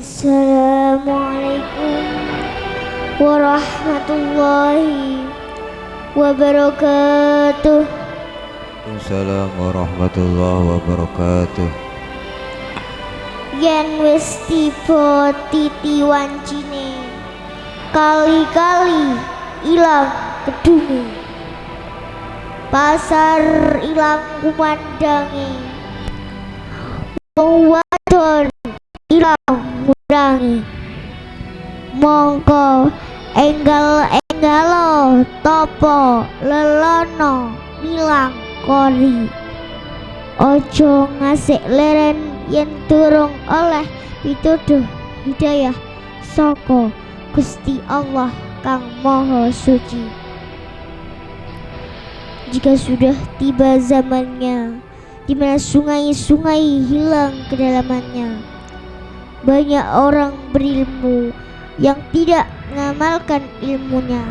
Assalamualaikum warahmatullahi wabarakatuh. Assalamualaikum warahmatullahi wabarakatuh. Yen wis tiba titi wancine, kali-kali ilang gedunge, pasar ilang kumandange, wong wadon ilang murangi, mongko enggal-enggalo topo lelono milang kori. Ojo ngasik leren yen durung oleh pituduh hidayah saka Gusti Allah Kang Maha Suci. Jika sudah tiba zamannya di mana sungai-sungai hilang kedalamannya, banyak orang berilmu yang tidak mengamalkan ilmunya.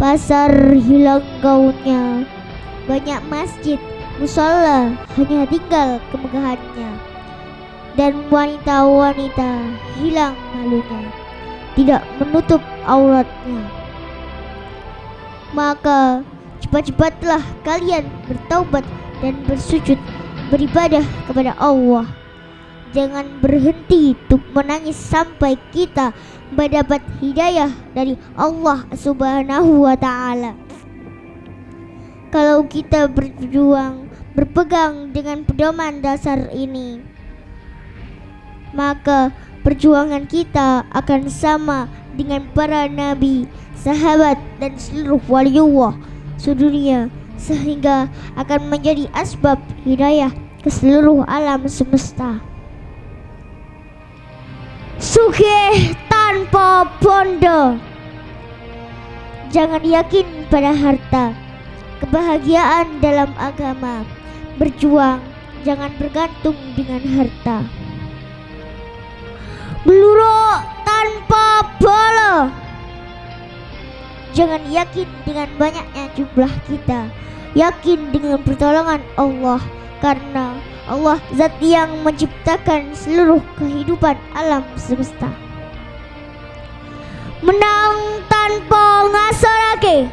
Pasar hilang gaunnya, banyak masjid musala hanya tinggal kemegahannya, dan wanita-wanita hilang malunya, tidak menutup auratnya. Maka cepat-cepatlah kalian bertaubat dan bersujud beribadah kepada Allah. Jangan berhenti untuk menangis sampai kita mendapat hidayah dari Allah Subhanahu wa Ta'ala. Kalau kita berpegang dengan pedoman dasar ini, maka perjuangan kita akan sama dengan para nabi, sahabat, dan seluruh waliullah sedunia, sehingga akan menjadi asbab hidayah ke seluruh alam semesta. Sugih tanpa bondo. Jangan yakin pada harta. Kebahagiaan dalam agama. Berjuang, jangan bergantung dengan harta. Meluruk tanpa bola. Jangan yakin dengan banyaknya jumlah kita. Yakin dengan pertolongan Allah, karena Allah zat yang menciptakan seluruh kehidupan alam semesta. Menang tanpa ngasorake.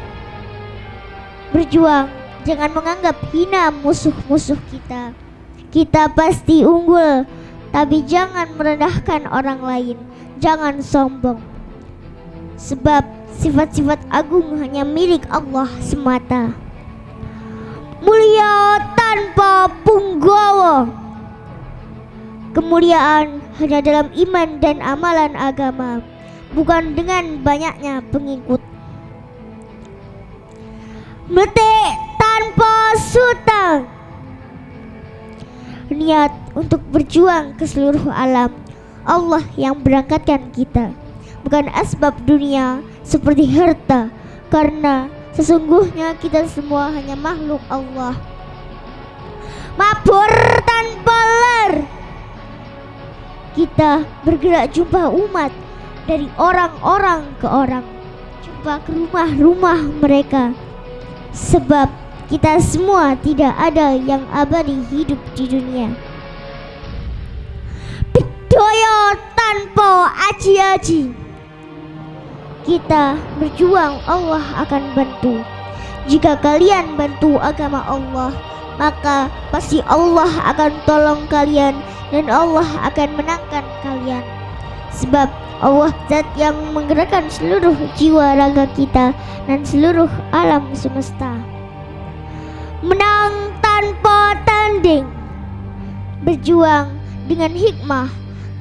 Berjuang, jangan menganggap hina musuh-musuh kita. Kita pasti unggul, tapi jangan merendahkan orang lain. Jangan sombong, sebab sifat-sifat agung hanya milik Allah semata. Mulia tanpa punggawa. Kemuliaan hanya dalam iman dan amalan agama, bukan dengan banyaknya pengikut. Metik tanpa sutang. Niat untuk berjuang ke seluruh alam. Allah yang berangkatkan kita, bukan asbab dunia seperti harta, karena sesungguhnya kita semua hanya makhluk Allah. Mabur tanpa ler. Kita bergerak jumpa umat, dari orang-orang ke orang, jumpa ke rumah-rumah mereka, sebab kita semua tidak ada yang abadi hidup di dunia. Bidaya tanpa aji-aji. Kita berjuang, Allah akan bantu. Jika kalian bantu agama Allah, maka pasti Allah akan tolong kalian dan Allah akan menangkan kalian. Sebab Allah zat yang menggerakkan seluruh jiwa raga kita dan seluruh alam semesta. Menang tanpa tanding. Berjuang dengan hikmah,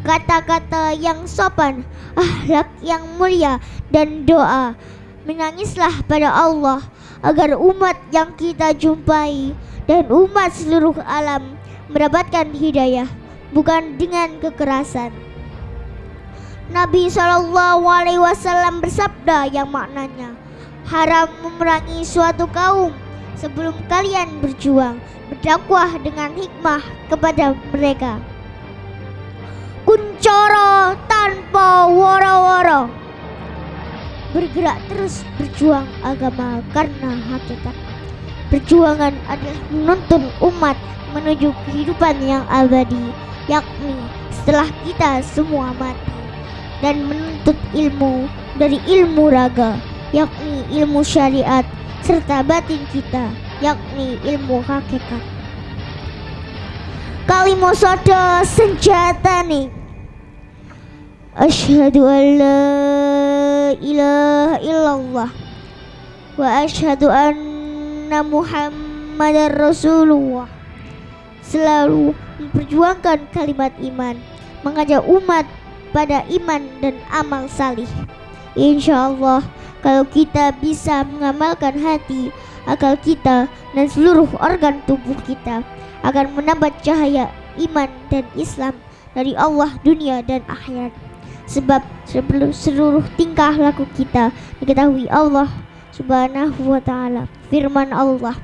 kata-kata yang sopan, akhlak yang mulia, dan doa. Menangislah pada Allah agar umat yang kita jumpai dan umat seluruh alam mendapatkan hidayah, bukan dengan kekerasan. Nabi SAW bersabda yang maknanya, haram memerangi suatu kaum sebelum kalian berjuang berdakwah dengan hikmah kepada mereka. Kuncoro tanpa woro-woro. Bergerak terus berjuang agama, karena hakikat perjuangan adalah menuntun umat menuju kehidupan yang abadi, yakni setelah kita semua mati. dan menuntut ilmu dari ilmu raga, yakni ilmu syariat, serta batin kita, yakni ilmu hakikat. Kalimah sada senjata nih. Asyhadu an la ilaha illallah wa asyhadu anna Muhammadar Rasulullah. Selalu memperjuangkan kalimat iman, mengajak umat pada iman dan amal salih. Insya Allah, kalau kita bisa mengamalkan hati, akal kita, dan seluruh organ tubuh kita, akan menambah cahaya iman dan Islam dari Allah dunia dan akhirat. Sebab seluruh tingkah laku kita diketahui Allah Subhanahu wa ta'ala. Firman Allah,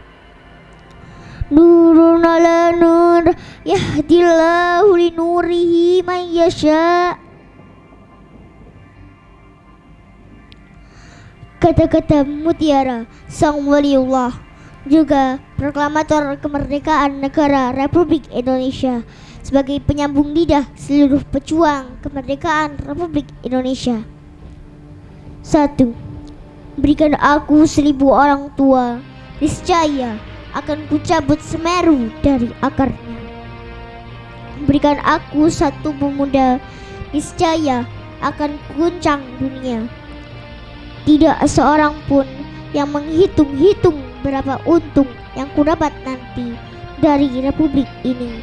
nurun ala nur yahdillahu li nurihi man yasha. Kata-kata mutiara sang waliullah, juga proklamator kemerdekaan negara Republik Indonesia, sebagai penyambung lidah seluruh pejuang kemerdekaan Republik Indonesia. 1. Berikan aku 1000 orang tua, niscaya akan kucabut Semeru dari akarnya. Berikan aku 1 pemuda, niscaya akan kuguncang dunia. Tidak seorang pun yang menghitung-hitung berapa untung yang kudapat nanti dari Republik ini,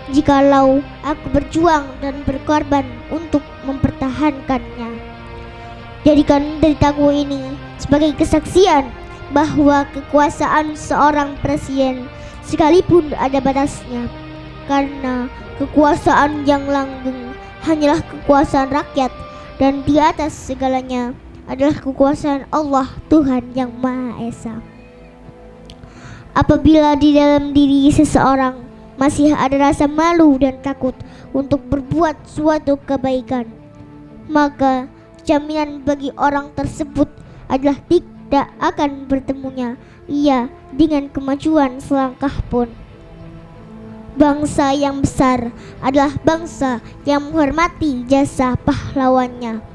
jikalau aku berjuang dan berkorban untuk mempertahankannya. Jadikan deritaku ini sebagai kesaksian bahwa kekuasaan seorang presiden sekalipun ada batasnya, karena kekuasaan yang langgeng hanyalah kekuasaan rakyat, dan di atas segalanya adalah kekuasaan Allah Tuhan yang Maha Esa. Apabila di dalam diri seseorang masih ada rasa malu dan takut untuk berbuat suatu kebaikan, maka jaminan bagi orang tersebut adalah tidak akan bertemunya ia dengan kemajuan selangkah pun. Bangsa yang besar adalah bangsa yang menghormati jasa pahlawannya.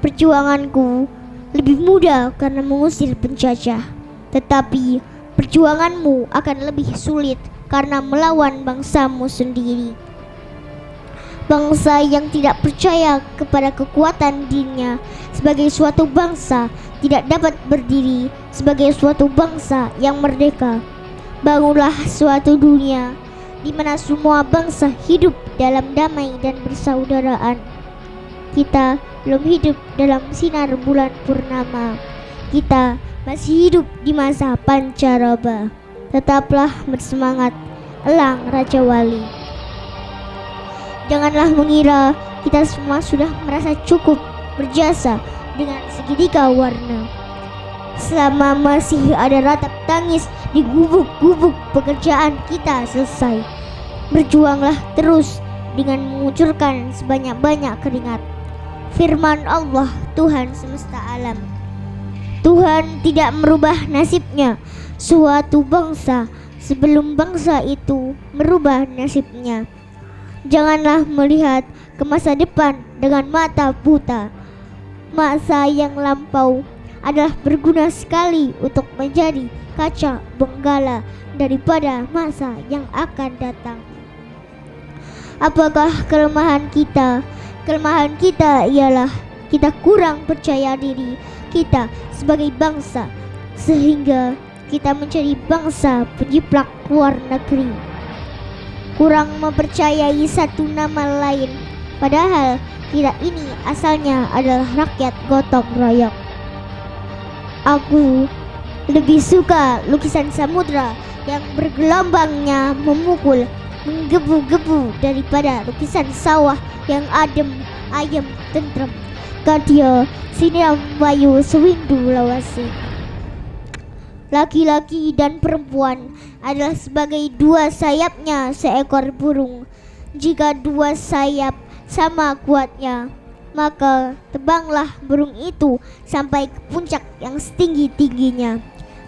Perjuanganku lebih mudah karena mengusir penjajah, tetapi perjuanganmu akan lebih sulit karena melawan bangsamu sendiri. Bangsa yang tidak percaya kepada kekuatan dirinya sebagai suatu bangsa tidak dapat berdiri sebagai suatu bangsa yang merdeka. Bangunlah suatu dunia di mana semua bangsa hidup dalam damai dan persaudaraan. Kita belum hidup dalam sinar bulan purnama. Kita masih hidup di masa pancaroba. Tetaplah bersemangat, elang Raja Wali. Janganlah mengira kita semua sudah merasa cukup berjasa dengan seketika warna. Selama masih ada ratap tangis di gubuk-gubuk pekerjaan kita selesai, berjuanglah terus dengan mengucurkan sebanyak-banyak keringat. Firman Allah Tuhan semesta alam, Tuhan tidak merubah nasibnya suatu bangsa sebelum bangsa itu merubah nasibnya. Janganlah melihat ke masa depan dengan mata buta. Masa yang lampau adalah berguna sekali untuk menjadi kaca benggala daripada masa yang akan datang. Apakah kelemahan kita? Kelemahan kita ialah kita kurang percaya diri kita sebagai bangsa, sehingga kita menjadi bangsa penjiplak luar negeri. Kurang mempercayai satu nama lain, padahal kita ini asalnya adalah rakyat gotong royong. Aku lebih suka lukisan samudra yang bergelombangnya memukul, menggebu-gebu daripada lukisan sawah yang adem, ayem, tentrem. Kadya siniram wayu sewindu lawase. Laki-laki dan perempuan adalah sebagai dua sayapnya seekor burung. Jika dua sayap sama kuatnya, maka tebanglah burung itu sampai ke puncak yang setinggi-tingginya.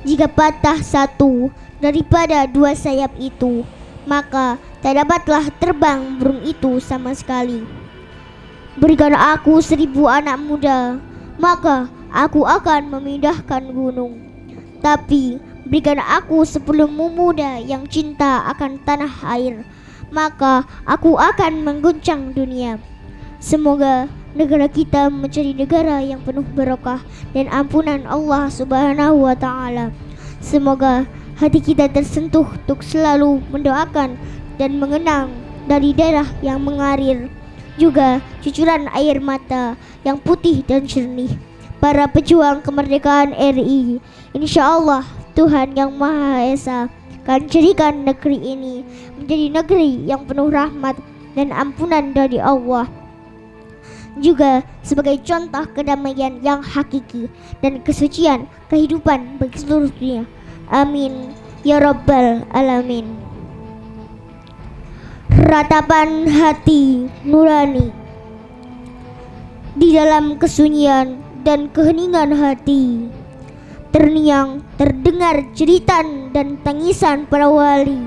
Jika patah satu daripada dua sayap itu, maka tak dapatlah terbang burung itu sama sekali. Berikan aku 1000 anak muda, maka aku akan memindahkan gunung. Tapi berikan aku 10 pemuda yang cinta akan tanah air, maka aku akan mengguncang dunia. Semoga negara kita menjadi negara yang penuh berkah dan ampunan Allah Subhanahu wa Ta'ala. Semoga hati kita tersentuh untuk selalu mendoakan dan mengenang dari darah yang mengalir, juga cucuran air mata yang putih dan jernih para pejuang kemerdekaan RI. Insya Allah Tuhan Yang Maha Esa akan jadikan negeri ini menjadi negeri yang penuh rahmat dan ampunan dari Allah, juga sebagai contoh kedamaian yang hakiki dan kesucian kehidupan bagi seluruh dunia. Amin ya rabbal alamin. Ratapan hati nurani. Di dalam kesunyian dan keheningan hati, terdengar jeritan dan tangisan para wali,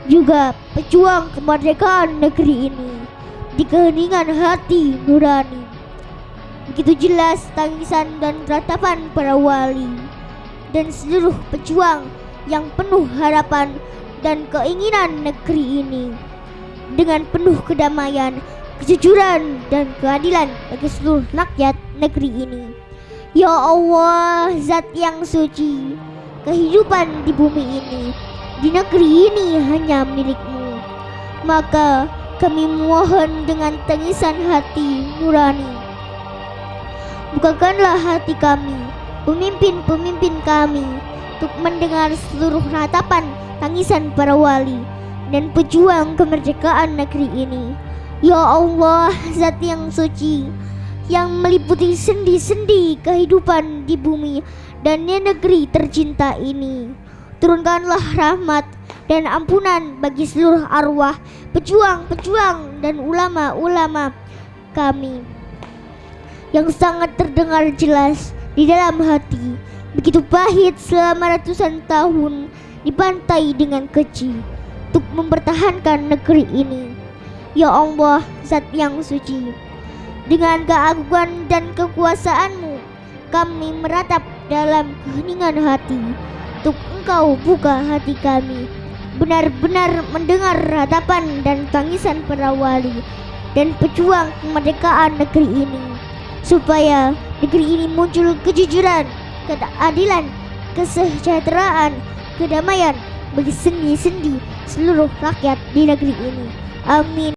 juga pejuang kemerdekaan negeri ini. Di keheningan hati nurani, begitu jelas tangisan dan ratapan para wali dan seluruh pejuang yang penuh harapan dan keinginan negeri ini dengan penuh kedamaian, kejujuran dan keadilan bagi seluruh rakyat negeri ini. Ya Allah, Zat yang suci, kehidupan di bumi ini, di negeri ini hanya milik-Mu. Maka kami mohon dengan tangisan hati nurani, bukakanlah hati kami, pemimpin-pemimpin kami, untuk mendengar seluruh ratapan tangisan para wali dan pejuang kemerdekaan negeri ini. Ya Allah, Zat yang suci, yang meliputi sendi-sendi kehidupan di bumi dan di negeri tercinta ini, turunkanlah rahmat dan ampunan bagi seluruh arwah pejuang-pejuang dan ulama-ulama kami yang sangat terdengar jelas di dalam hati, begitu pahit selama ratusan tahun dibantai dengan keji untuk mempertahankan negeri ini. Ya Allah, Zat yang suci, dengan keagungan dan kekuasaan-Mu kami meratap dalam keheningan hati untuk Engkau buka hati kami, benar-benar mendengar ratapan dan tangisan para wali dan pejuang kemerdekaan negeri ini, supaya negeri ini muncul kejujuran, keadilan, kesejahteraan, kedamaian bagi sendi-sendi seluruh rakyat di negeri ini. Amin.